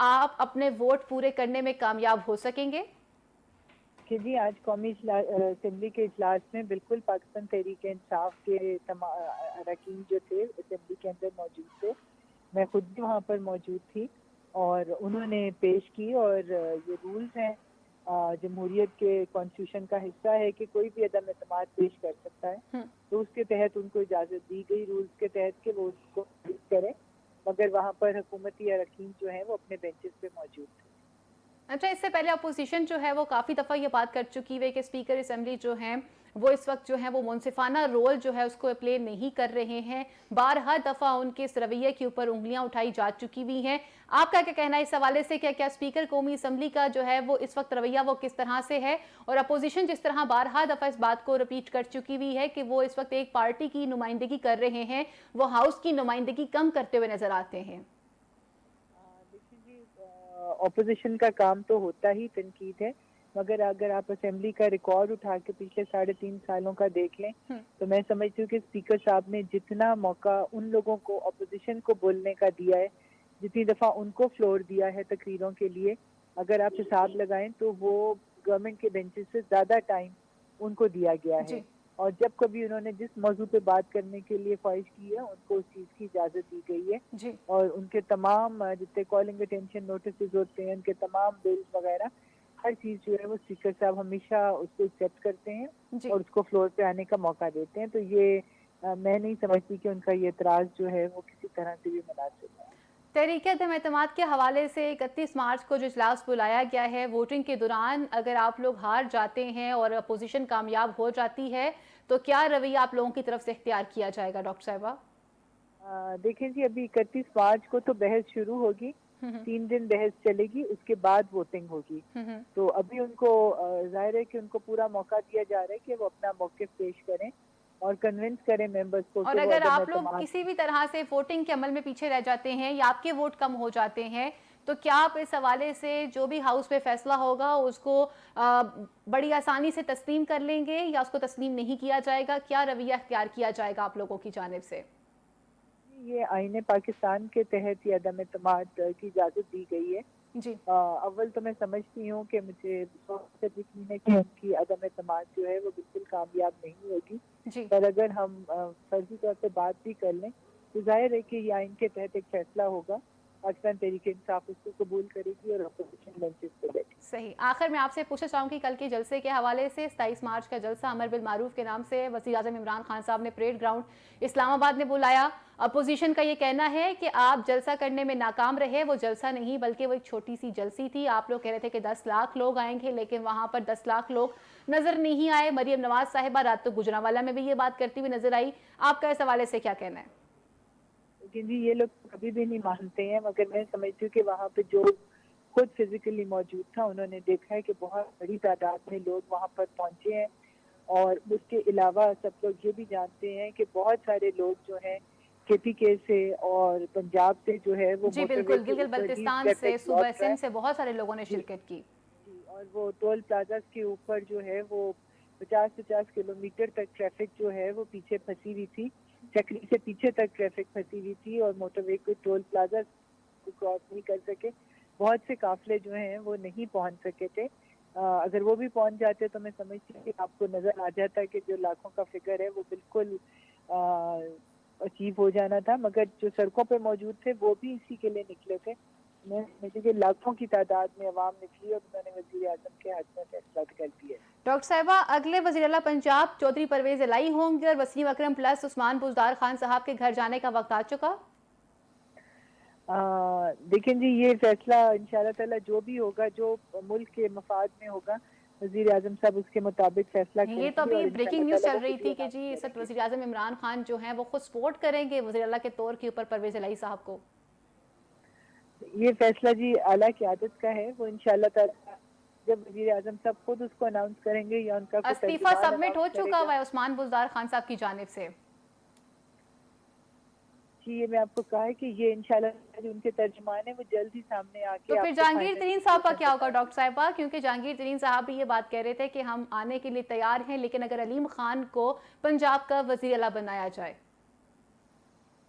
آپ اپنے ووٹ پورے کرنے میں کامیاب ہو سکیں گے؟ کہ جی آج قومی اسمبلی کے اجلاس میں بالکل پاکستان تحریک انصاف کے اراکین جو تھے اسمبلی کے اندر موجود تھے. میں خود بھی وہاں پر موجود تھی اور انہوں نے پیش کی، اور یہ رولز ہیں جمہوریت کے کانسٹیٹیوشن کا حصہ ہے کہ کوئی بھی عدم اعتماد پیش کر سکتا ہے، تو اس کے تحت ان کو اجازت دی گئی رولز کے تحت کہ وہ اس کو کریں، مگر وہاں پر حکومتی اراکین جو ہیں وہ اپنے بینچز پہ موجود تھے. اچھا، اس سے پہلے اپوزیشن جو ہے وہ کافی دفعہ یہ بات کر چکی ہے کہ اسپیکر اسمبلی جو ہیں وہ اس وقت جو ہے وہ منصفانہ رول جو ہے اس کو پلے نہیں کر رہے ہیں. بارہا دفعہ ان کے اس رویے کے اوپر انگلیاں اٹھائی جا چکی ہوئی ہیں. آپ کا کیا کہنا ہے اس حوالے سے؟ کیا اسپیکر قومی اسمبلی کا جو ہے وہ اس وقت رویہ وہ کس طرح سے ہے، اور اپوزیشن جس طرح بارہا دفعہ اس بات کو رپیٹ کر چکی ہوئی ہے کہ وہ اس وقت ایک پارٹی کی نمائندگی کر رہے ہیں، وہ ہاؤس کی نمائندگی کم کرتے ہوئے نظر آتے ہیں؟ دیکھیے جی، اپوزیشن کا کام تو ہوتا ہی تنقید ہے، مگر اگر آپ اسمبلی کا ریکارڈ اٹھا کے پچھلے 3.5 سالوں کا دیکھ لیں تو میں سمجھتی ہوں کہ اسپیکر صاحب نے جتنا موقع ان لوگوں کو اپوزیشن کو بولنے کا دیا ہے، جتنی دفعہ ان کو فلور دیا ہے تقریروں کے لیے، اگر آپ حساب لگائیں تو وہ گورنمنٹ کے بینچز سے زیادہ ٹائم ان کو دیا گیا ہے. جی اور جب کبھی انہوں نے جس موضوع پہ بات کرنے کے لیے خواہش کی ہے ان کو اس چیز کی اجازت دی گئی ہے، جی اور ان کے تمام جتنے کالنگ اٹینشن نوٹسز ہوتے ہیں، ان کے تمام بلز وغیرہ ہر چیز جو ہے وہ اسپیکر صاحب ہمیشہ اس کو ایکسیپٹ کرتے ہیں جی اور اس کو فلور پہ آنے کا موقع دیتے ہیں. تو یہ میں نہیں سمجھتی کہ ان کا یہ اعتراض جو ہے وہ کسی طرح سے بھی مناسب ہے. تحریک عدم اعتماد کے حوالے سے 31 مارچ کو جو اجلاس بلایا گیا ہے، ووٹنگ کے دوران اگر آپ لوگ ہار جاتے ہیں اور اپوزیشن کامیاب ہو جاتی ہے تو کیا رویہ آپ لوگوں کی طرف سے اختیار کیا جائے گا ڈاکٹر صاحبہ؟ دیکھیں جی، ابھی 31 مارچ کو تو بحث شروع ہوگی، 3 دن بحث چلے گی، اس کے بعد ووٹنگ ہوگی. تو ابھی ان کو ظاہر ہے کہ ان کو پورا موقع دیا جا رہا ہے کہ وہ اپنا موقف پیش کریں اور کنونس کریں ممبرز کو اور کہ وہ اگر عدم آپ لوگ اعتماد. کسی بھی طرح سے ووٹنگ کے عمل میں پیچھے رہ جاتے ہیں یا آپ کے ووٹ کم ہو جاتے ہیں تو کیا آپ اس حوالے سے جو بھی ہاؤس میں فیصلہ ہوگا اس کو بڑی آسانی سے تسلیم کر لیں گے یا اس کو تسلیم نہیں کیا جائے گا؟ کیا رویہ اختیار کیا جائے گا آپ لوگوں کی جانب سے؟ یہ آئین پاکستان کے تحت یہ عدم اعتماد کی اجازت دی گئی ہے. جی اول تو میں سمجھتی ہوں کہ مجھے بہت یقین ہے کہ ان کی عدم اعتماد جو ہے وہ بالکل کامیاب نہیں ہوگی، جی پر اگر ہم فرضی طور پہ بات بھی کر لیں تو ظاہر ہے کہ یہ آئین کے تحت ایک فیصلہ ہوگا، پاکستان تحریک انصاف اس کو قبول کرے گی اور اپوزیشن بینچز پہ بیٹھے. صحیح. آخر میں آپ سے پوچھنا چاہوں گی کل کے جلسے کے حوالے سے 27 مارچ کا جلسہ امر بالمعروف کے نام سے وزیر اعظم عمران خان صاحب نے پریڈ گراؤنڈ اسلام آباد میں بلایا. اپوزیشن کا یہ کہنا ہے کہ آپ جلسہ کرنے میں ناکام رہے، وہ جلسہ نہیں بلکہ وہ ایک چھوٹی سی جلسی تھی. آپ لوگ کہہ رہے تھے کہ 10 لاکھ لوگ آئیں گے لیکن وہاں پر 10 لاکھ لوگ نظر نہیں آئے. مریم نواز صاحبہ رات تو گجرانوالہ میں بھی یہ بات کرتی ہوئی نظر آئی. آپ کا اس حوالے سے کیا کہنا ہے؟ لیکن جی یہ لوگ کبھی بھی نہیں مانتے ہیں، مگر میں سمجھتی ہوں کہ وہاں پہ جو خود فزیکلی موجود تھا انہوں نے دیکھا ہے کہ بہت بڑی تعداد میں لوگ وہاں پر پہنچے ہیں، اور اس کے علاوہ سب لوگ یہ بھی جانتے ہیں کہ بہت سارے لوگ جو ہیں کے پی کے سے اور پنجاب سے جو ہے وہ جی موٹر وے بالکل، کے گلگت اوپر ہی بلتستان سے، ٹریفک صوبہ بلاک رہا ہے. سندھ سے بہت سارے لوگوں نے جی شرکت کی. جی، اور وہ ٹول پلازا کے اوپر جو ہے وہ 50 کلومیٹر تک ٹریفک جو ہے وہ پیچھے پھنسی ہوئی تھی، چکری سے پیچھے تک ٹریفک پھنسی ہوئی تھی اور موٹر وے کو ٹول پلازا کو کراس نہیں کر سکے. بہت سے قافلے جو ہیں وہ نہیں پہنچ سکے تھے. اگر وہ بھی پہنچ جاتے تو میں سمجھتی ہوں کہ آپ کو نظر آ جاتا کہ جو لاکھوں کا فگر ہے وہ بالکل اچیو ہو جانا تھا، مگر جو سڑکوں پہ موجود تھے وہ بھی اسی کے لیے نکلے تھے. میں سمجھتی کہ لاکھوں کی تعداد میں عوام نکلی اور انہوں نے وزیر اعظم کے حق میں فیصلہ کر دیا. ڈاکٹر صاحبہ، اگلے وزیر اعلیٰ پنجاب چودھری پرویز الہی ہوں گے اور وسیم اکرم پلس عثمان بزدار خان صاحب کے گھر جانے کا وقت آ چکا؟ دیکھیں جی، یہ فیصلہ انشاءاللہ تعالی جو بھی ہوگا، جو ملک کے مفاد میں ہوگا، وزیر اعظم صاحب اس کے مطابق فیصلہ کریں یہ تو گے ابھی اور بریکنگ انشاءاللہ نیوز تعالی چل وہ رہی خود ہی تھی کہ جی اناؤنس اس وقت کریں گے. وزیر اعظم عمران خان جو ہیں وہ خود سپورٹ کریں گے وزیر اعلیٰ کے طور کے اوپر پرویز الہی صاحب کو. یہ فیصلہ جی اعلیٰ قیادت کا ہے، وہ انشاءاللہ تعالی جب وزیر اعظم صاحب خود اس کو اناؤنس کریں گے یا ان کا کوئی استعفیٰ ترجمان سبمٹ ہو اناؤنس کرے چکا گا. ہوا ہے عثمان بزدار خان صاحب کی جانب سے. جی یہ میں آپ کو کہا ہے کہ یہ انشاءاللہ جو ان کے ترجمان ہیں وہ جلد ہی سامنے آ تو کے پھر آپ کو جہانگیر فائنل ترین صاحب کا سچویشن کیا ہوگا بتا دیں ڈاکٹر صاحبہ؟ کیونکہ جہانگیر ترین صاحب بھی یہ بات کہہ رہے تھے کہ ہم آنے کے لیے تیار ہیں لیکن اگر علیم خان کو پنجاب کا وزیر اعلیٰ بنایا جائے.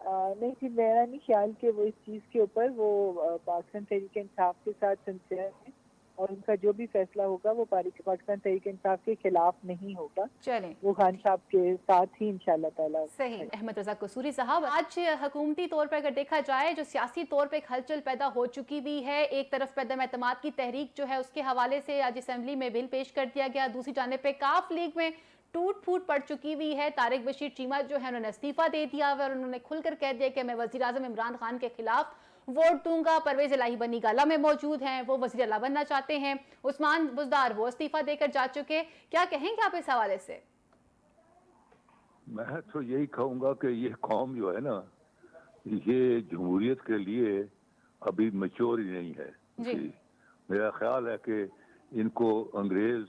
نہیں جی، میرا نہیں خیال کہ وہ اس چیز کے اوپر وہ پاکستان تحریک انصاف کے ساتھ سنسیئر ہیں، اور ان کا جو بھی فیصلہ ہوگا وہ پاکستان تحریک انصاف کے خلاف نہیں ہوگا، چلیں وہ خان صاحب کے ساتھ ہی انشاءاللہ تعالیٰ. صحیح. احمد رضا قصوری صاحب، آج حکومتی طور پر اگر دیکھا جائے جو سیاسی طور پہ ایک ہلچل پیدا ہو چکی بھی ہے، ایک طرف پہ عدم اعتماد کی تحریک جو ہے اس کے حوالے سے آج اسمبلی میں بل پیش کر دیا گیا، دوسری جانب پہ کاف لیگ میں ٹوٹ پھوٹ پڑ چکی ہوئی ہے. طارق بشیر چیمہ جو ہے انہوں نے استعفیٰ دے دیا اور انہوں نے کھل کر کہہ دیا کہ میں وزیر اعظم عمران خان کے خلاف ووٹ دوں گا. پرویز الہی بنی گالہ میں موجود ہیں، وہ وزیر اعلیٰ بننا چاہتے ہیں. عثمان بزدار وہ استعفیٰ دے کر جا چکے. کیا کہیں گے آپ اس حوالے سے؟ میں تو یہی کہوں گا کہ یہ قوم جو ہے نا، یہ جمہوریت کے لیے ابھی میچور ہی نہیں ہے. جی میرا خیال ہے کہ ان کو انگریز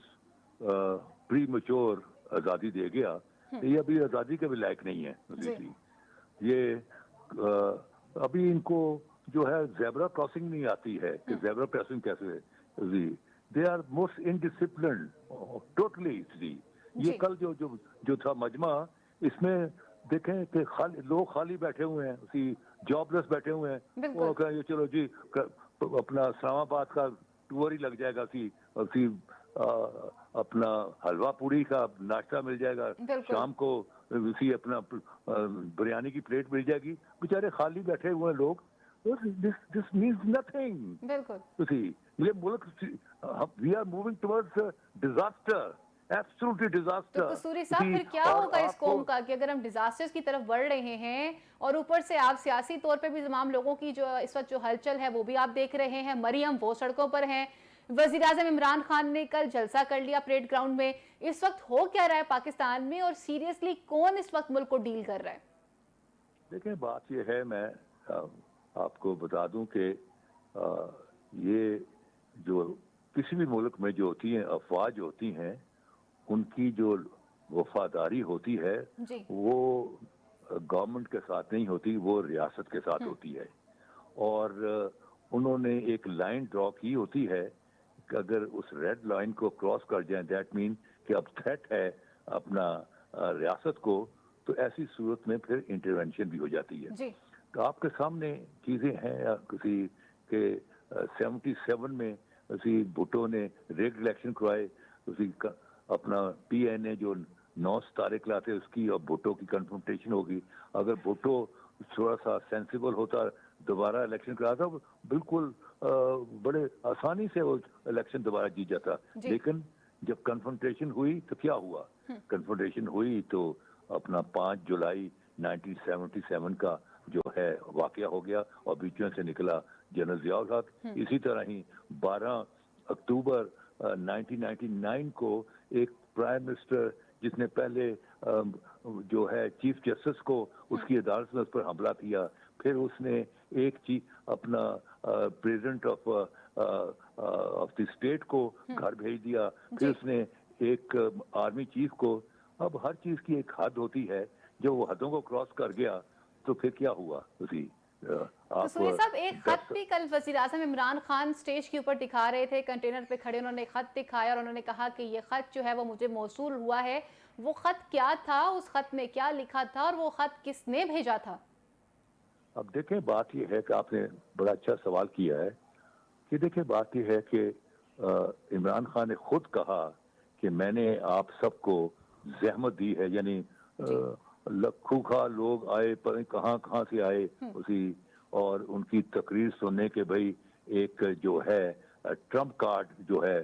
پری میچور آزادی دے گیا، یہ ابھی آزادی کے بھی لائق نہیں ہے. یہ ابھی ان کو جو ہے زیبرا کراسنگ نہیں آتی ہے کہ زیبرا کراسنگ کیسے. They are most undisciplined totally. یہ کل جو تھا مجمع، اس میں دیکھیں کہ لوگ خالی بیٹھے ہوئے ہیں، جاب لیس بیٹھے ہوئے ہیں. وہ کہیں چلو جی اپنا اسلام آباد کا ٹور ہی لگ جائے گا، اپنا حلوہ پوری کا ناشتہ مل جائے گا، شام کو اپنا بریانی کی پلیٹ مل جائے گی. بیچارے خالی بیٹھے ہوئے ہیں لوگ. This means nothing. یہ ملک we are moving towards disaster. Absolutely disaster. تو قصوری صاحب پھر کیا ہوگا اس قوم کا کہ اگر ہم ڈیزاسٹرز کی طرف بڑھ رہے ہیں اور اوپر سے آپ سیاسی طور پہ بھی تمام لوگوں کی جو اس وقت جو ہلچل ہے وہ بھی آپ دیکھ رہے ہیں. مریم وہ سڑکوں پر ہیں. وزیر اعظم عمران خان نے کل جلسہ کر لیا پریڈ گراؤنڈ میں. اس وقت ہو کیا رہا ہے پاکستان میں اور سیریسلی کون اس وقت ملک کو ڈیل کر رہا ہے؟ دیکھیں بات یہ ہے، میں آپ کو بتا دوں کہ یہ جو کسی بھی ملک میں جو ہوتی ہیں افواج ہوتی ہیں، ان کی جو وفاداری ہوتی ہے وہ گورنمنٹ کے ساتھ نہیں ہوتی، وہ ریاست کے ساتھ ہوتی ہے. اور انہوں نے ایک لائن ڈرا کی ہوتی ہے کہ اگر اس ریڈ لائن کو کراس کر جائیں، دیٹ مین کہ اب تھریٹ ہے اپنا ریاست کو، تو ایسی صورت میں پھر انٹرونشن بھی ہو جاتی ہے. تو آپ کے سامنے چیزیں ہیں کسی کہ 77 میں بھٹو نے ریگ الیکشن کروائے، اپنا پی این اے جو 9 ستارے کلاتے اس کی اور بھٹو کی کنفرنٹیشن ہوگی. اگر بھٹو تھوڑا سا سینسیبل ہوتا، دوبارہ الیکشن کراتا، بالکل بڑے آسانی سے وہ الیکشن دوبارہ جیت جاتا. لیکن جب کنفرنٹیشن ہوئی تو کیا ہوا؟ کنفرنٹیشن ہوئی تو اپنا 5 جولائی 1977 کا جو ہے واقعہ ہو گیا اور بیچوں سے نکلا جنرل ضیاء الحق. اسی طرح ہی 12 اکتوبر 1999 کو ایک پرائم منسٹر جس نے پہلے جو ہے چیف جسٹس کو اس کی عدالت میں اس پر حملہ کیا، پھر اس نے ایک اپنا پریزیڈنٹ آف دی اسٹیٹ کو گھر بھیج دیا، پھر اس نے ایک آرمی چیف کو. اب ہر چیز کی ایک حد ہوتی ہے، جو وہ حدوں کو کراس کر گیا تو پھر کیا ہوا؟ قصوری صاحب ایک خط بھی کل وزیر اعظم عمران خان سٹیج کے اوپر دکھا رہے تھے، کنٹینر پہ کھڑے انہوں نے خط دکھایا اور انہوں نے کہا کہ یہ خط جو ہے وہ مجھے موصول ہوا ہے. وہ خط کیا تھا؟ اس خط میں کیا لکھا تھا اور وہ خط کس نے بھیجا تھا؟ اب دیکھیں بات یہ ہے کہ آپ نے بڑا اچھا سوال کیا ہے کہ دیکھیں بات یہ ہے کہ عمران خان نے خود کہا کہ میں نے آپ سب کو زحمت دی ہے، یعنی لکھوں کا لوگ آئے، کہاں سے آئے اور ان کی تقریر سننے کے بھائی ایک جو ہے ٹرمپ کارڈ جو ہے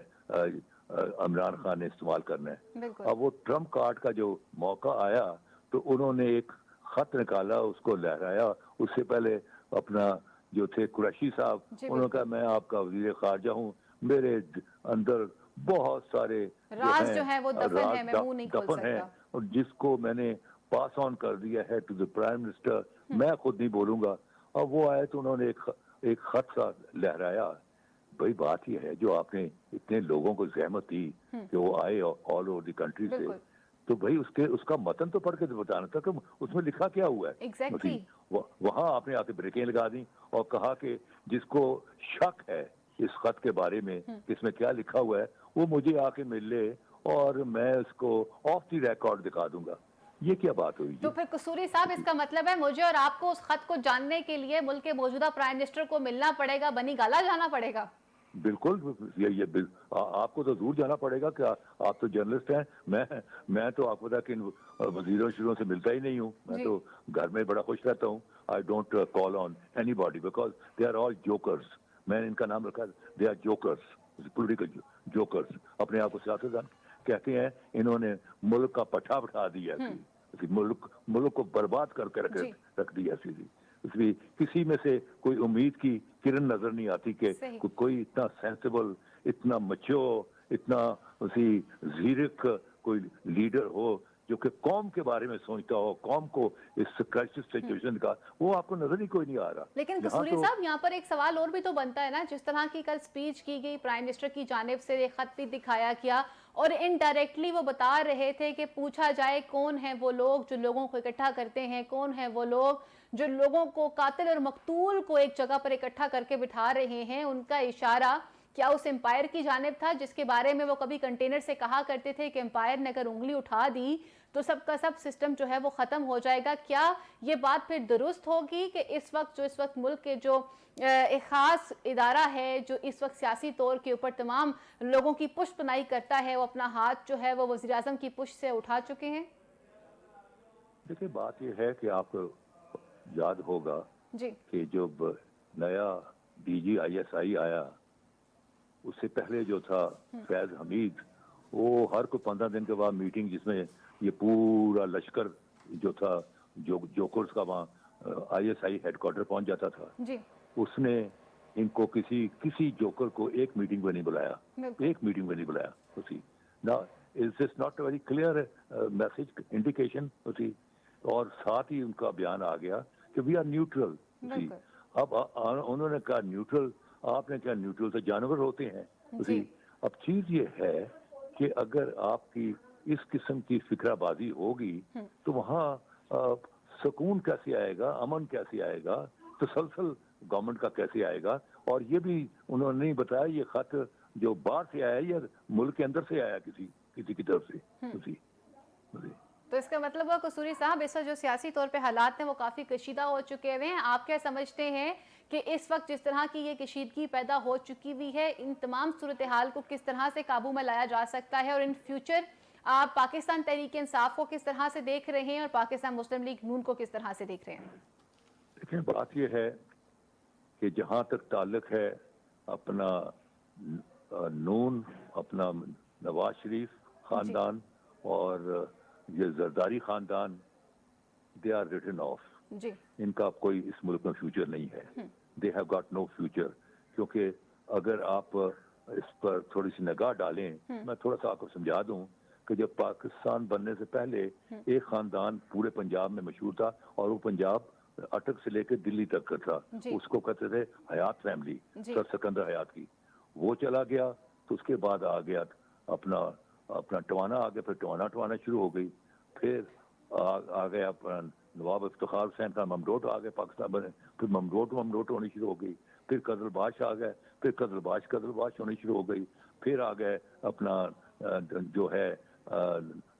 عمران خان نے استعمال کرنا ہے. اب وہ ٹرمپ کارڈ کا جو موقع آیا تو انہوں نے ایک خط نکالا، اس کو لہرایا. اس سے پہلے اپنا جو تھے قریشی صاحب، انہوں نے کہا میں آپ کا وزیر خارجہ ہوں، میرے اندر بہت سارے راز جو ہیں وہ دفن ہیں اور جس کو میں نے پاس آن کر دیا ہے ٹو دی پرائم منسٹر، میں خود نہیں بولوں گا. اب وہ آئے تو انہوں نے ایک خط سا لہرایا. بھائی بات یہ ہے جو آپ نے اتنے لوگوں کو زحمت دی کہ وہ آئے آل اوور دی کنٹری سے، تو بھائی اس کا متن تو پڑھ کے بتانا تھا کہ اس میں لکھا کیا ہوا ہے. وہاں آپ نے آ کے بریکیں لگا دی اور کہا کہ جس کو شک ہے اس خط کے بارے میں اس میں کیا لکھا ہوا ہے وہ مجھے آ کے مل لے اور میں اس کو آف دی ریکارڈ دکھا دوں گا. یہ کیا بات ہوئی؟ تو پھر قصوری صاحب اس کا مطلب ہے مجھے اور آپ کو اس خط کو جاننے کے لیے ملک کے موجودہ پرائم منسٹر کو ملنا پڑے گا، بنی گالا جانا پڑے گا؟ بالکل، آپ کو تو دور جانا پڑے گا کہ آپ تو جرنلسٹ ہیں. میں تو آپ کو پتا کہ وزیروں شروع سے ملتا ہی نہیں ہوں. میں تو گھر میں بڑا خوش رہتا ہوں. I don't call on anybody because they are all jokers. میں نے ان کا نام رکھا دے آر جوکرس، پولیٹیکل جوکرس. اپنے آپ کو سیاستدان کہتے ہیں. انہوں نے ملک کا پٹھا بٹھا دیا، ملک کو برباد کر کے رکھ دیا. اس لیے کسی میں سے کوئی امید کی کرن نظر نہیں آتی کہ کوئی اتنا سینسیبل، اتنا مچور، اتنا زیرک کوئی لیڈر ہو جو کہ قوم کے بارے میں سوچتا ہو، قوم کو اس کرائسس سچویشن کا. وہ آپ کو نظر ہی کوئی نہیں آ رہا. لیکن قصوری صاحب یہاں پر ایک سوال اور بھی تو بنتا ہے نا، جس طرح کی کل سپیچ کی گئی پرائم منسٹر کی جانب سے، ایک خط بھی دکھایا گیا اور انڈائریکٹلی وہ بتا رہے تھے کہ پوچھا جائے کون ہیں وہ لوگ جو لوگوں کو اکٹھا کرتے ہیں، کون ہیں وہ لوگ جو لوگوں کو، قاتل اور مقتول کو ایک جگہ پر اکٹھا کر کے بٹھا رہے ہیں. ان کا اشارہ کیا اس امپائر کی جانب تھا جس کے بارے میں وہ کبھی کنٹینر سے کہا کرتے تھے کہ امپائر نے اگر انگلی اٹھا دی تو سب کا سب سسٹم جو ہے وہ ختم ہو جائے گا؟ کیا یہ بات پھر درست ہوگی کہ اس وقت ملک کے جو ایک خاص ادارہ ہے جو اس وقت سیاسی طور کے اوپر تمام لوگوں کی پشت پناہی کرتا ہے، وہ اپنا ہاتھ جو ہے وہ وزیر اعظم کی پشت سے اٹھا چکے ہیں؟ دیکھیں، بات یہ ہے کہ آپ کو یاد ہوگا جی کہ جب نیا D G I S I آیا، اس سے پہلے جو تھا فیض حمید، وہ ہر کو 15 دن کے بعد میٹنگ، جس میں یہ پورا لشکر جو تھا جوکرز کا وہاں I S I had quarter پہنچ جاتا تھا. جی اس نے ان کو کسی جوکر کو ایک میٹنگ میں نہیں بلایا. ایک میٹنگ میں نہیں بلایا. Is this not a very clear message indication? اور ساتھ ہی ان کا بیان آ گیا کہ وی آر نیوٹرل. اب انہوں نے کہا نیوٹرل، آپ نے کہا نیوٹرل تو جانور ہوتے ہیں. اب چیز یہ ہے کہ اگر آپ کی اس قسم کی فکرہ بازی ہوگی تو وہاں سکون کیسے آئے گا، امن کیسے آئے گا، تسلسل گورنمنٹ کا کیسے آئے گا؟ اور یہ بھی انہوں نے نہیں بتایا یہ خط جو باہر سے آیا یا ملک کے اندر سے آیا کسی کی طرف سے. تو اس کا مطلب وہ قصوری صاحب اس وقت جو سیاسی طور پہ حالات ہیں وہ کافی کشیدہ ہو چکے ہوئے ہیں. آپ کیا سمجھتے ہیں کہ اس وقت جس طرح کی یہ کشیدگی پیدا ہو چکی ہوئی ہے، ان تمام صورتحال کو کس طرح سے قابو میں لایا جا سکتا ہے، اور ان فیوچر آپ پاکستان تحریک انصاف کو کس طرح سے دیکھ رہے ہیں اور پاکستان مسلم لیگ نون کو کس طرح سے دیکھ رہے ہیں؟ دیکھیں، بات یہ ہے کہ جہاں تک تعلق ہے اپنا نون، اپنا نواز شریف خاندان اور یہ زرداری خاندان، دے آر ریٹن آف. ان کا کوئی اس ملک میں فیوچر نہیں ہے. They have got know future. کیونکہ اگر آپ اس پر تھوڑی سی نگاہ ڈالیں، میں تھوڑا سا آپ کو سمجھا دوں کہ جب پاکستان بننے سے پہلے ایک خاندان پورے پنجاب میں مشہور تھا، اور وہ پنجاب اٹک سے لے کے دلی تک کا تھا. اس کو کہتے تھے حیات فیملی، سر سکندر حیات کی. وہ چلا گیا تو اس کے بعد آ گیا اپنا ٹوانا آ گیا. پھر ٹوانا شروع ہو گئی. پھر آ گیا نواب افتخار حسین کا ممڈوٹ آ گئے پاکستان بنے. پھر ممڈوٹ ہونی شروع ہو گئی. پھر قزل باش آ گئے. پھر قزل باش ہونی شروع ہو گئی. پھر آ گئے اپنا جو ہے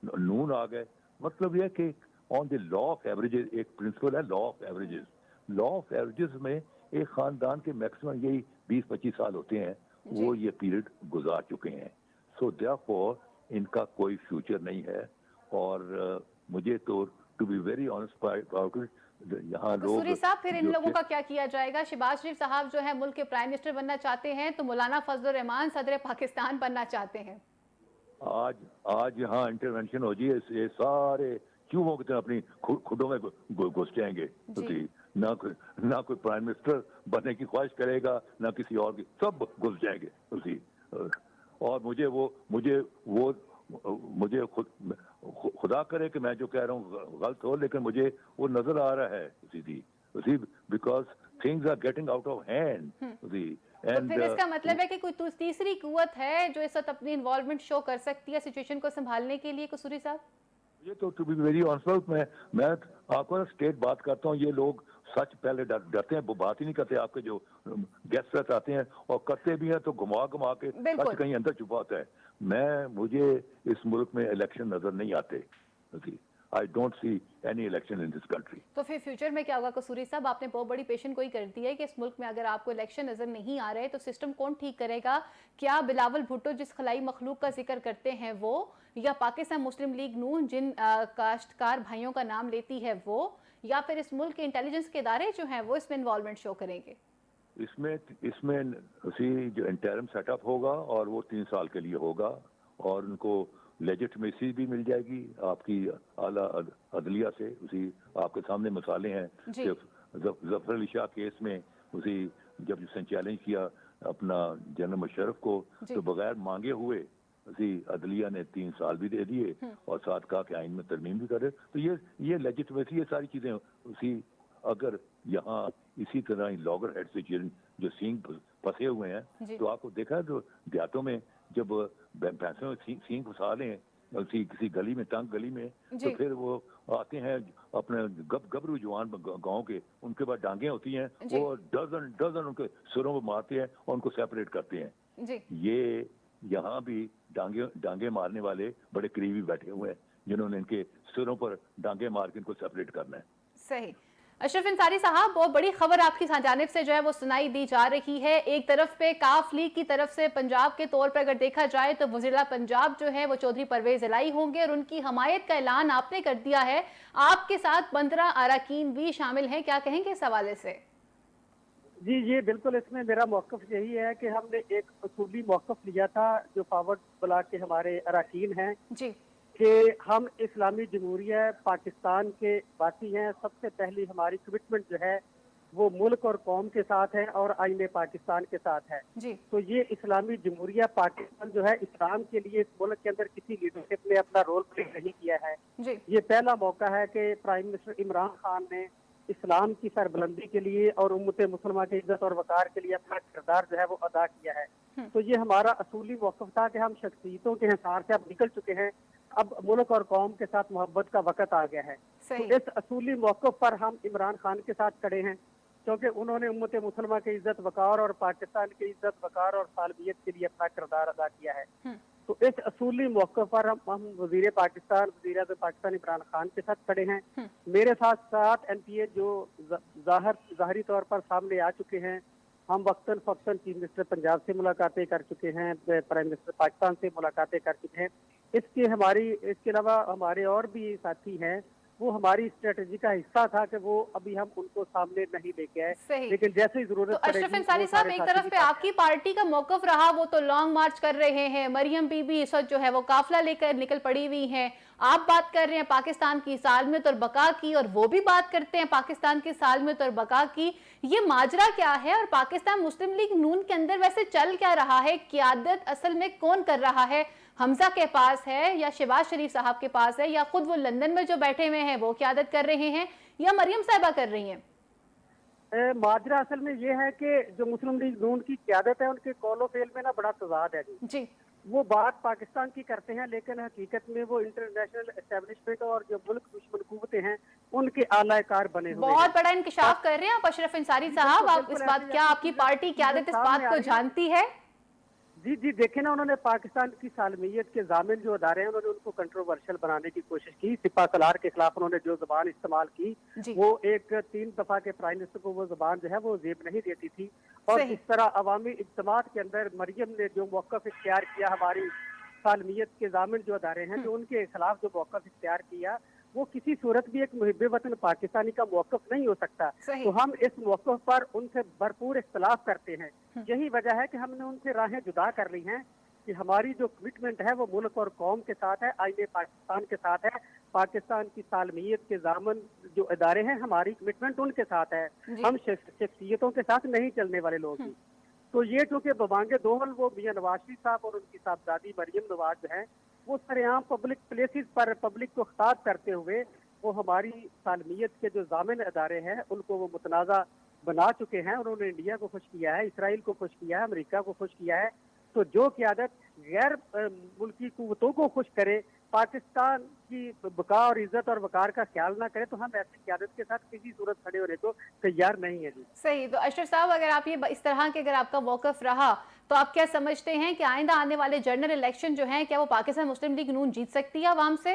نون آ گئے. مطلب یہ کہ آن دی لا آف ایوریجز، ایک پرنسپل ہے law of averages. Law of averages میں ایک خاندان کے میکسیمم یہی 20-25 سال ہوتے ہیں. وہ یہ پیریڈ گزار چکے ہیں. سو دیئرفور ان کا کوئی فیوچر نہیں ہے. اور مجھے تو ٹو بی ویری آنسٹ یہاں لوگ، قصوری صاحب پھر ان لوگوں کا کیا کیا جائے گا؟ شہباز شریف صاحب جو ہے ملک کے پرائم منسٹر بننا چاہتے ہیں تو مولانا فضل الرحمان صدر پاکستان بننا چاہتے ہیں. آج یہاں انٹرونشن ہو جائے، یہ سارے چوہوں کی طرح اپنی کھڈوں میں گھس جائیں گے. نہ کوئی پرائم منسٹر بننے کی خواہش کرے گا، نہ کسی اور کی. سب گھس جائیں گے. اور مجھے خدا کرے کہ میں جو کہہ رہا ہوں غلط ہو، لیکن مجھے وہ نظر آ رہا ہے because things are getting out of hand. تو پھر اس کا مطلب ہے کہ کوئی تیسری قوت ہے جو اس وقت اپنی انوالومنٹ شو کر سکتی ہے سچویشن کو سنبھالنے کے لیے؟ قصوری صاحب یہ تو ٹو بی ویری آنسٹ میں آپ کو اسٹیٹ بات کرتا ہوں. یہ لوگ سچ پہلے ڈرتے ہیں، وہ بات ہی نہیں کرتے. آپ کے جو گیسٹ آتے ہیں اور کرتے بھی ہیں تو گھما کے سچ کہیں اندر چھپا ہوتا ہے. مجھے اس ملک میں الیکشن نظر نہیں آتے. I don't see any election in this country. تو پھر فیوچر میں کیا ہوگا کسوری صاحب؟ آپ نے بہت بڑی پیشن گوئی کر دی ہے کہ اس ملک میں اگر آپ کو الیکشن نظر نہیں آ رہے تو سسٹم کون ٹھیک کرے گا؟ کیا بلاول بھٹو جس خلائی مخلوق کا ذکر کرتے ہیں وہ، یا پاکستان مسلم لیگ نون جن کاشتکار بھائیوں کا نام لیتی ہے وہ، یا پھر اس ملک کے انٹیلیجنس کے ادارے جو ہیں وہ اس میں انوالومنٹ شو کریں گے؟ اس میں اسی جو انٹرم سیٹ اپ ہوگا اور وہ 3 سال کے لیے ہوگا، اور ان کو لیجٹمیسی بھی مل جائے گی آپ کی اعلیٰ عدلیہ سے. اسی آپ کے سامنے مثالیں ہیں کہ ظفر علی شاہ کیس میں اسی جب اس نے چیلنج کیا اپنا جنرل مشرف کو تو بغیر مانگے ہوئے اسی عدلیہ نے 3 سال بھی دے دیے اور ساتھ کہا کہ آئین میں ترمیم بھی کرے. تو یہ لیجٹمیسی، یہ ساری چیزیں اسی اگر یہاں اسی طرح لاگر ہیڈ سے جو سینگ پھنسے ہوئے ہیں تو آپ کو دیکھا جو دیہاتوں میں جب بھینسوں میں سینگ پھنسا لیں کسی گلی میں، تنگ گلی میں، تو پھر وہ آتے ہیں اپنے گبرو جوان گاؤں کے، ان کے بعد ڈانگیں ہوتی ہیں، وہ ڈزن ان کے سروں پہ مارتے ہیں اور ان کو سیپریٹ کرتے ہیں. یہ یہاں بھی ڈانگیں مارنے والے بڑے قریبی بیٹھے ہوئے ہیں جنہوں نے ان کے سروں پر ڈانگیں مار کے ان کو سیپریٹ کرنا ہے. صحیح. اشرف انصاری صاحب، بہت بڑی خبر آپ کی جانب سے جو ہے وہ سنائی دی جا رہی ہے. ایک طرف پہ کاف لیگ کی طرف سے پنجاب کے طور پر اگر دیکھا جائے تو وزیر اعلیٰ پنجاب جو ہے وہ چودھری پرویز الہی ہوں گے، اور ان کی حمایت کا اعلان آپ نے کر دیا ہے. آپ کے ساتھ 15 اراکین بھی شامل ہیں، کیا کہیں گے اس حوالے سے؟ جی بالکل، اس میں میرا موقف یہی ہے کہ ہم نے ایک اصولی موقف لیا تھا جو فارورڈ بلاک کے ہمارے اراکین ہیں کہ ہم اسلامی جمہوریہ پاکستان کے باسی ہیں. سب سے پہلی ہماری کمٹمنٹ جو ہے وہ ملک اور قوم کے ساتھ ہے اور آئین پاکستان کے ساتھ ہے. تو یہ اسلامی جمہوریہ پاکستان جو ہے اسلام کے لیے اس ملک کے اندر کسی لیڈرشپ نے اپنا رول پلے نہیں کیا ہے. یہ پہلا موقع ہے کہ پرائم منسٹر عمران خان نے اسلام کی سربلندی کے لیے اور امت مسلمہ کی عزت اور وقار کے لیے اپنا کردار جو ہے وہ ادا کیا ہے. تو یہ ہمارا اصولی موقف تھا کہ ہم شخصیتوں کے حصار سے اب نکل چکے ہیں، اب ملک اور قوم کے ساتھ محبت کا وقت آ گیا ہے. تو اس اصولی موقف پر ہم عمران خان کے ساتھ کھڑے ہیں کیونکہ انہوں نے امت مسلمہ کی عزت وقار اور پاکستان کی عزت وقار اور سالمیت کے لیے اپنا کردار ادا کیا ہے. تو اس اصولی موقع پر ہم وزیر اعظم پاکستان عمران خان کے ساتھ کھڑے ہیں. میرے ساتھ ساتھ ایم پی اے جو ظاہری طور پر سامنے آ چکے ہیں. ہم وقتاً فوقتاً چیف منسٹر پنجاب سے ملاقاتیں کر چکے ہیں، پرائم منسٹر پاکستان سے ملاقاتیں کر چکے ہیں. اس کے علاوہ ہمارے اور بھی ساتھی ہیں، وہ ہماری اسٹریٹجی کا حصہ تھا کہ وہ ابھی ہم ان کو سامنے نہیں لے کے آئے، لیکن جیسے ہی ضرورت پڑے گی. اشرف انصاری صاحب، ایک طرف پہ آپ کی پارٹی کا موقف رہا وہ تو لانگ مارچ کر رہے ہیں، مریم بی بی اس وقت جو ہے وہ قافلہ لے کر نکل پڑی ہوئی ہیں. آپ بات کر رہے ہیں پاکستان کی سالمیت اور بقا کی، اور وہ بھی بات کرتے ہیں پاکستان کی سالمیت اور بقا کی. یہ ماجرا کیا ہے، اور پاکستان مسلم لیگ نون کے اندر ویسے چل کیا رہا ہے؟ قیادت اصل میں کون کر رہا ہے؟ حمزہ کے پاس ہے یا شہباز شریف صاحب کے پاس ہے، یا خود وہ لندن میں جو بیٹھے ہوئے ہیں وہ قیادت کر رہے ہیں، یا مریم صاحبہ کر رہی ہیں؟ ماجرا اصل میں یہ ہے کہ جو مسلم لیگ نون کی قیادت ہے ان کے قول و فعل میں نا بڑا تضاد ہے. جی وہ بات پاکستان کی کرتے ہیں لیکن حقیقت میں وہ انٹرنیشنل اسٹیبلشمنٹ اور جو ملک دشمن قوتیں ہیں ان کے اعلی کار بنے ہوئے ہیں. بہت بڑا انکشاف کر رہے ہیں آپ اشرف انصاری صاحب. آپ اس بات، کیا آپ کی پارٹی قیادت اس بات کو جانتی ہے؟ جی دیکھیں نا، انہوں نے پاکستان کی سالمیت کے ضامن جو ادارے ہیں انہوں نے ان کو کنٹروورشل بنانے کی کوشش کی. سپہ سالار کے خلاف انہوں نے جو زبان استعمال کی وہ ایک 3 دفعہ کے پرائم منسٹر کو وہ زبان جو ہے وہ زیب نہیں دیتی تھی. اور اس طرح عوامی اجتماعات کے اندر مریم نے جو موقف اختیار کیا ہماری سالمیت کے ضامن جو ادارے ہیں جو ان کے خلاف جو موقف اختیار کیا وہ کسی صورت بھی ایک محب وطن پاکستانی کا موقف نہیں ہو سکتا. تو ہم اس موقف پر ان سے بھرپور اختلاف کرتے ہیں. یہی وجہ ہے کہ ہم نے ان سے راہیں جدا کر لی ہیں کہ ہماری جو کمٹمنٹ ہے وہ ملک اور قوم کے ساتھ ہے، آئین پاکستان کے ساتھ ہے. پاکستان کی سالمیت کے ضامن جو ادارے ہیں ہماری کمٹمنٹ ان کے ساتھ ہے. ہم شخصیتوں کے ساتھ نہیں چلنے والے لوگ ہیں. تو یہ چونکہ ببانگ دوحل وہ میاں نواز شریف صاحب اور ان کی صاحبزادی مریم نواز جو ہیں وہ سرعام پبلک پلیسز پر پبلک کو خطاب کرتے ہوئے وہ ہماری سالمیت کے جو ضامن ادارے ہیں ان کو وہ متنازع بنا چکے ہیں. انہوں نے انڈیا کو خوش کیا ہے، اسرائیل کو خوش کیا ہے، امریکہ کو خوش کیا ہے. تو جو قیادت غیر ملکی قوتوں کو خوش کرے، پاکستان کی بقا اور عزت اور وقار کا خیال نہ کرے، تو ہم ایسی قیادت کے ساتھ کسی صورت کھڑے ہونے کو تیار نہیں ہے. جی صحیح. تو اشرف صاحب، اگر آپ یہ اس طرح کے اگر آپ کا موقف رہا تو آپ کیا سمجھتے ہیں کہ آئندہ آنے والے جنرل الیکشن جو ہیں کیا وہ پاکستان مسلم لیگ نون جیت سکتی ہے عوام سے؟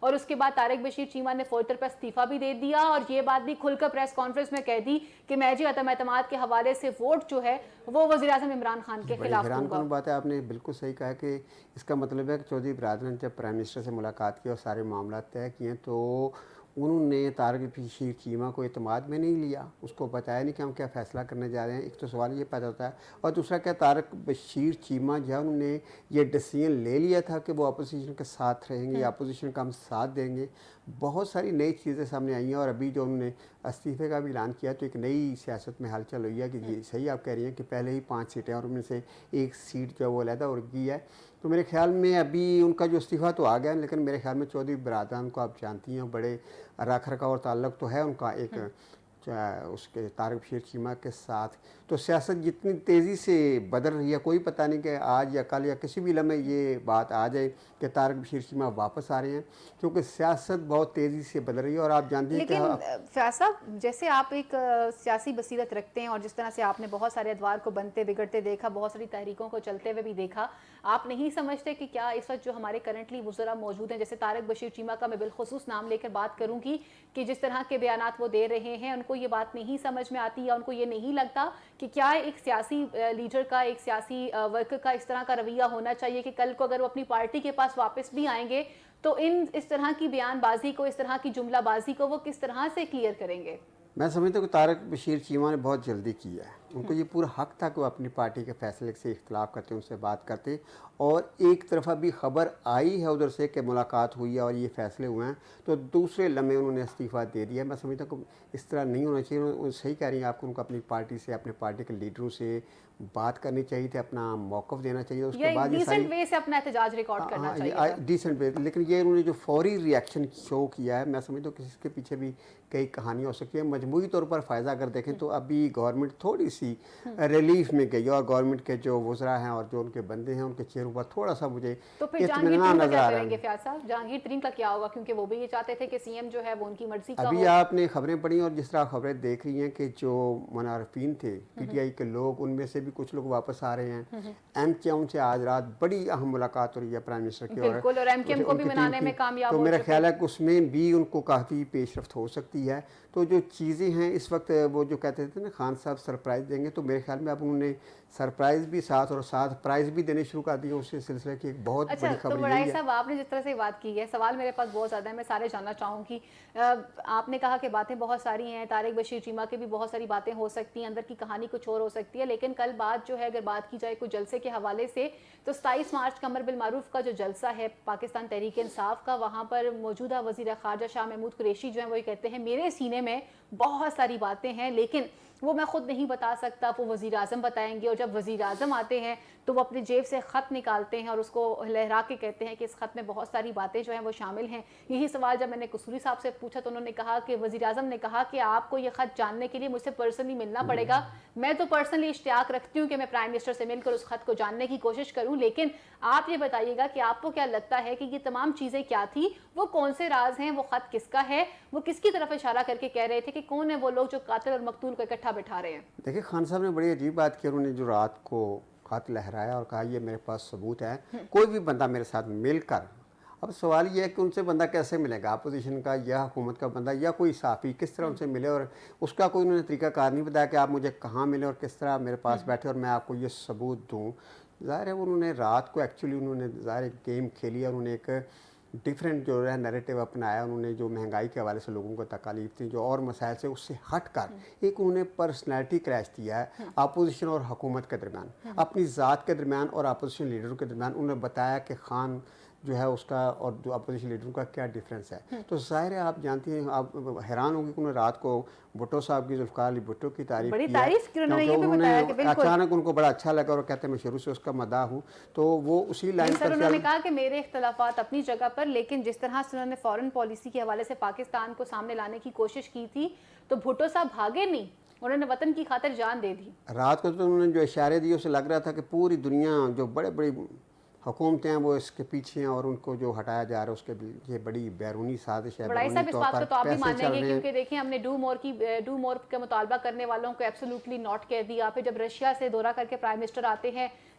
اور اس کے بعد طارق بشیر چیمہ نے فوری طور پر استعفیٰ بھی دے دیا اور یہ بات بھی کھل کر پریس کانفرنس میں کہہ دی کہ میں جی عدم اعتماد کے حوالے سے ووٹ جو ہے وہ وزیر اعظم عمران خان کے خلاف حیران دوں گا۔ کن بات ہے، آپ نے بالکل صحیح کہا کہ اس کا مطلب ہے کہ چودھری برادر نے جب پرائم منسٹر سے ملاقات کی اور سارے معاملات طے کیے تو انہوں نے طارق بشیر چیمہ کو اعتماد میں نہیں لیا، اس کو بتایا نہیں کہ ہم کیا فیصلہ کرنے جا رہے ہیں۔ ایک تو سوال یہ پیدا ہوتا ہے، اور دوسرا کیا طارق بشیر چیمہ جو ہے انہوں نے یہ ڈیسیژن لے لیا تھا کہ وہ اپوزیشن کے ساتھ رہیں گے یا اپوزیشن کا ہم ساتھ دیں گے۔ بہت ساری نئی چیزیں سامنے آئی ہیں اور ابھی جو انہوں نے استعفے کا بھی اعلان کیا تو ایک نئی سیاست میں ہلچل ہوئی ہے کہ یہ صحیح آپ کہہ رہی ہیں کہ پہلے ہی 5 سیٹیں اور ان میں سے ایک سیٹ جو ہے وہ علیحدہ ہو گئی ہے۔ تو میرے خیال میں ابھی ان کا جو استعفیٰ تو آ گیا ہے، لیکن میرے خیال میں چودھری برادران کو آپ جانتی ہیں بڑے رکھ رکھا اور تعلق تو ہے ان کا ایک اس کے طارق بشیر چیمہ کے ساتھ۔ تو سیاست جتنی تیزی سے بدل رہی ہے، کوئی پتہ نہیں کہ آج یا کل یا کسی بھی لمحے یہ بات آ جائے کہ طارق بشیر چیمہ واپس آ رہے ہیں، کیونکہ سیاست بہت تیزی سے بدل رہی ہے اور آپ جانتے ہیں کہ لیکن فیاض صاحب جیسے آپ ایک سیاسی بصیرت رکھتے ہیں اور جس طرح سے آپ نے بہت سارے ادوار کو بنتے بگڑتے دیکھا، بہت ساری تحریکوں کو چلتے ہوئے بھی دیکھا، آپ نہیں سمجھتے کہ کیا اس وقت جو ہمارے کرنٹلی وزراء موجود ہیں، جیسے طارق بشیر چیمہ کا میں بالخصوص نام لے کر بات کروں گی کہ جس طرح کے بیانات وہ دے رہے ہیں ان کو یہ بات نہیں سمجھ میں آتی یا ان کو یہ نہیں لگتا کہ کیا ایک سیاسی لیڈر کا، ایک سیاسی ورکر کا اس طرح کا رویہ ہونا چاہیے کہ کل کو اگر وہ اپنی پارٹی کے پاس واپس بھی آئیں گے تو اس طرح کی بیان بازی کو، اس طرح کی جملہ بازی کو وہ کس طرح سے کلیئر کریں گے؟ میں سمجھتا ہوں کہ طارق بشیر چیمہ نے بہت جلدی کیا ہے، ان کو یہ پورا حق تھا کہ وہ اپنی پارٹی کے فیصلے سے اختلاف کرتے، ان سے بات کرتے، اور ایک طرفہ بھی خبر آئی ہے ادھر سے کہ ملاقات ہوئی ہے اور یہ فیصلے ہوئے ہیں تو دوسرے لمحے انہوں نے استعفیٰ دے دیا۔ میں سمجھتا ہوں کہ اس طرح نہیں ہونا چاہیے، وہ صحیح کہہ رہی ہیں آپ کو، ان کو اپنی پارٹی سے، اپنے پارٹی کے لیڈروں سے بات کرنی چاہیے تھی، اپنا موقف دینا چاہیے، اس کے بعد ڈیسنٹ وے سے اپنا احتجاج ریکارڈ کرنا چاہیے تھا، ڈیسنٹ وے۔ لیکن یہ انہوں نے جو فوری ری ایکشن شو کیا ہے، میں سمجھتا ہوں کہ اس کے پیچھے بھی کئی کہانی ہو سکتی ہے۔ مجموعی طور پر فائدہ اگر دیکھیں تو ابھی گورنمنٹ تھوڑی سی ریلیف میں گئی ہے اور گورنمنٹ کے جو وزراء ہیں اور جو ان کے بندے ہیں ان کے چہروں پر تھوڑا سا مجھے اطمینان نظر آ رہا ہے۔ جہانگیر ترین کا کیا ہوگا، کیونکہ وہ بھی یہ چاہتے تھے کہ سی ایم جو ہے وہ ان کی مرضی کا ہو۔ ابھی آپ نے خبریں پڑھی اور جس طرح خبریں دیکھ رہی ہیں کہ جو منعرفین تھے پی ٹی آئی کے لوگ، ان میں سے بھی کچھ لوگ واپس آ رہے ہیں۔ ایم کیو ایم سے آج رات بڑی اہم ملاقات ہو رہی ہے پرائم منسٹر کی، اور ایم کیو ایم کو بھی منانے میں کامیاب ہو تو میرا چکے۔ خیال ہے کہ اس میں بھی ان کو کافی پیش رفت ہو سکتی ہے۔ تو جو چیزیں ہیں اس وقت، وہ جو کہتے تھے نا خان صاحب سرپرائز دیں گے، تو میرے خیال میں اب انہوں نے سرپرائز بھی ساتھ اور ساتھ پرائز بھی دینے شروع کر دیے۔ اس سلسلے کی ایک بہت بڑی خبر تو یہی ہے۔ صاحب آپ نے جس طرح سے بات کی ہے، سوال میرے پاس بہت زیادہ ہے، میں سارے جاننا چاہوں گی۔ آپ نے کہا کہ باتیں بہت ساری ہیں، طارق بشیر چیمہ کی بھی بہت ساری باتیں ہو سکتی ہیں، اندر کی کہانی کچھ اور ہو سکتی ہے، لیکن کل بات جو ہے اگر بات کی جائے کوئی جلسے کے حوالے سے تو 27 مارچ کا امر بالمعروف کا جو جلسہ ہے پاکستان تحریک انصاف کا، وہاں پر موجودہ وزیر خارجہ شاہ محمود قریشی جو ہیں وہ یہ کہتے ہیں میرے سینے میں بہت ساری باتیں ہیں لیکن وہ میں خود نہیں بتا سکتا، وہ وزیر اعظم بتائیں گے۔ اور جب وزیر اعظم آتے ہیں تو وہ اپنی جیب سے خط نکالتے ہیں اور اس کو لہرا کے کہتے ہیں کہ اس خط میں بہت ساری باتیں جو ہیں وہ شامل ہیں۔ یہی سوال جب میں نے قصوری صاحب سے پوچھا تو انہوں نے کہا کہ وزیر اعظم نے کہا کہ آپ کو یہ خط جاننے کے لیے مجھ سے پرسنلی ملنا پڑے گا، میں تو پرسنلی اشتیاق رکھتی ہوں کہ میں پرائم منسٹر سے مل کر اس خط کو جاننے کی کوشش کروں، لیکن آپ یہ بتائیے گا کہ آپ کو کیا لگتا ہے کہ یہ تمام چیزیں کیا تھی، وہ کون سے راز ہیں، وہ خط کس کا ہے، وہ کس کی طرف اشارہ کر کے کہہ رہے تھے کہ کون ہے وہ لوگ جو قاتل اور مقتول کو اکٹھا بٹھا رہے ہیں؟ دیکھیں خان صاحب نے بڑی عجیب بات کی، انہوں نے جو رات کو خط لہرایا اور کہا یہ میرے پاس ثبوت ہے، کوئی بھی بندہ میرے ساتھ مل کر، اب سوال یہ ہے کہ ان سے بندہ کیسے ملے گا، اپوزیشن کا یا حکومت کا بندہ یا کوئی صحافی، کس طرح ان سے ملے، اور اس کا کوئی انہوں نے طریقہ کار نہیں بتایا کہ آپ مجھے کہاں ملے اور کس طرح میرے پاس بیٹھے اور میں آپ کو یہ ثبوت دوں۔ ظاہر ہے انہوں نے رات کو ایکچولی انہوں نے ظاہر گیم کھیلی اور انہوں نے ایک ڈیفرنٹ جو ہے نیریٹو اپنایا، انہوں نے جو مہنگائی کے حوالے سے لوگوں کو تکالیف تھیں، جو اور مسائل سے اس سے ہٹ کر ایک انہوں نے پرسنالٹی کریش دیا ہے اپوزیشن اور حکومت کے درمیان، اپنی ذات کے درمیان اور اپوزیشن لیڈروں کے درمیان۔ انہوں نے بتایا کہ خان جو ہے اس کا اور جو اپوزیشن لیڈروں کا کیا ڈیفرنس ہے۔ تو ظاہر ہے آپ جانتی ہیں، آپ حیران ہوں گی کہ انہوں نے رات کو بھٹو صاحب کی، ذوالفقار علی بھٹو کی تعریف کی ہے، کیونکہ انہوں نے اچانک ان کو بڑا اچھا لگا اور کہتے ہیں میں شروع سے اس کا مداح ہوں، تو وہ اسی لائن پر انہوں نے کہا کہ میرے اختلافات اپنی جگہ پر، لیکن جس طرح سے انہوں نے فورن پالیسی کے حوالے سے پاکستان کو سامنے لانے کی کوشش کی تھی تو بھٹو صاحب بھاگے نہیں، انہوں نے وطن کی خاطر جان دے دی۔ رات کو تو انہوں نے جو اشارے دیے اسے لگ رہا تھا کہ پوری دنیا جو بڑے بڑی حکومتیں ہیں وہ اس کے پیچھے ہیں اور ان کو جو ہٹایا جا رہا ہے اس کے یہ بڑی بیرونی سازش ہے، بڑائی صاحب اس بات کو تو آپ بھی مانیں گے، ہیں۔ کیونکہ دیکھیں ہم نے ڈو مور کا مطالبہ کرنے والوں کو ایبسولوٹلی ناٹ کہہ دیا، پھر جب رشیا سے دورہ کر کے پرائم منسٹر آتے ہیں